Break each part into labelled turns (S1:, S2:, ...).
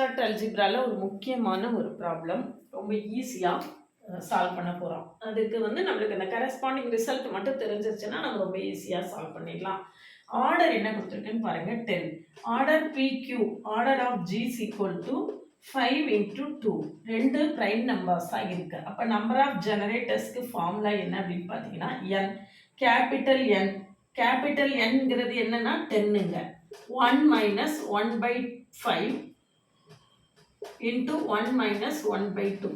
S1: Abstract அல்ஜிப்ரால ஒரு முக்கியமான ஒரு ப்ராப்ளம் ரொம்ப ஈஸியாக சால்வ் பண்ண போகிறோம். அதுக்கு நம்மளுக்கு அந்த கரஸ்பாண்டிங் ரிசல்ட் மட்டும் தெரிஞ்சிருச்சுன்னா நம்ம ரொம்ப ஈஸியாக சால்வ் பண்ணிடலாம். ஆர்டர் என்ன கொடுத்துருக்குன்னு பாருங்க, 10. Order PQ, order of G is equal to 5 into 2. ரெண்டு பிரைம் நம்பர்ஸாக இருக்கு. அப்போ நம்பர் ஆஃப் ஜெனரேட்டர்ஸ்க்கு ஃபார்முலா என்ன அப்படின்னு பார்த்தீங்கன்னா N, கேபிட்டல் N. கேபிட்டல் Nங்கிறது என்னன்னா 10ங்க. 1 minus 1/5 into 1 minus 1/2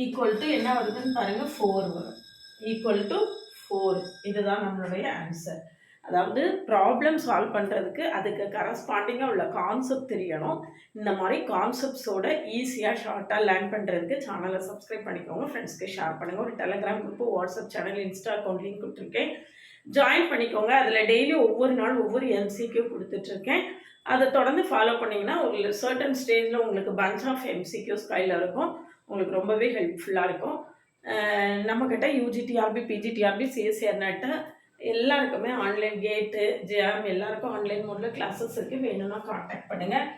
S1: equal to என்ன வருதுன்னு பாருங்க, 4 வரும். equal to 4. இதுதான் நம்மளுடைய ஆன்சர். அதாவது ப்ராப்ளம் சால்வ் பண்ணுறதுக்கு அதுக்கு கரஸ்பாண்டிங்காக உள்ள கான்செப்ட் தெரியணும். இந்த மாதிரி கான்செப்ட்ஸோட ஈஸியாக ஷார்ட்டாக லேர்ன் பண்ணுறதுக்கு சேனலை சப்ஸ்கிரைப் பண்ணிக்கோங்க, ஃப்ரெண்ட்ஸ்க்கு ஷேர் பண்ணுங்கள். ஒரு Telegram group, WhatsApp channel, Insta account link கொடுத்துருக்கேன், ஜாயின் பண்ணிக்கோங்க. அதில் டெய்லி ஒவ்வொரு நாள் ஒவ்வொரு MCQ கொடுத்துட்ருக்கேன். அதை தொடர்ந்து ஃபாலோ பண்ணிங்கன்னா ஒரு சர்டன் ஸ்டேஜில் உங்களுக்கு பஞ்ச் ஆஃப் MCQs கையில் இருக்கும். உங்களுக்கு ரொம்பவே ஹெல்ப்ஃபுல்லாக இருக்கும். நம்மக்கிட்ட UGTRB, PGTRB, CSIR நெட்டு எல்லாருக்குமே ஆன்லைன் கேட்டு, ஜிஆர்எம் எல்லாருக்கும் ஆன்லைன் மோடில் கிளாஸஸ் இருக்குது. வேணும்னா காண்டாக்ட் பண்ணுங்கள்.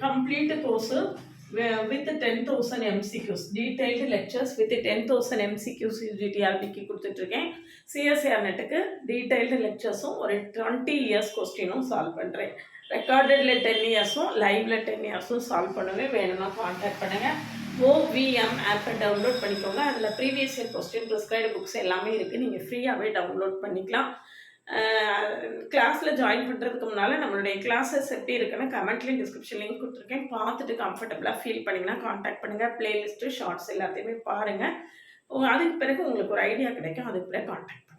S1: Complete course with 10,000 MCQs, detailed lectures with 10,000 MCQs UGTRBக்கு கொடுத்துட்ருக்கேன். CSIR நெட்டுக்கு டீட்டெயில்டு லெக்சர்ஸும் ஒரு 20 years கொஸ்டினும் சால்வ் பண்ணுறேன். ரெக்கார்டடில் 10 yearsம் லைவில் 10 yearsம் சால்வ் பண்ணுவேன். வேணும்னா காண்டாக்ட் பண்ணுங்கள். OVM ஆப்பை டவுன்லோட் பண்ணிக்கோங்க. அதில் previous year question, prescribed books எல்லாமே இருக்குது. நீங்கள் ஃப்ரீயாகவே டவுன்லோட் பண்ணிக்கலாம். கிளாஸில் ஜாயின் பண்ணுறதுக்கு முன்னால் நம்மளுடைய கிளாஸஸ் எப்படி இருக்குன்னு கமெண்ட்லேயும் டிஸ்கிரிப்ஷன் லிங்க் கொடுத்துருக்கேன். பார்த்துட்டு கம்ஃபர்டபுளாக ஃபீல் பண்ணிங்கன்னா காண்டாக்ட் பண்ணுங்கள். ப்ளேலிஸ்ட்டு, ஷார்ட்ஸ் எல்லாத்தையுமே பாருங்கள். அதுக்கு பிறகு உங்களுக்கு ஒரு ஐடியா கிடைக்கும். அதுக்கு பிறகு காண்டாக்ட் பண்ணுங்கள்.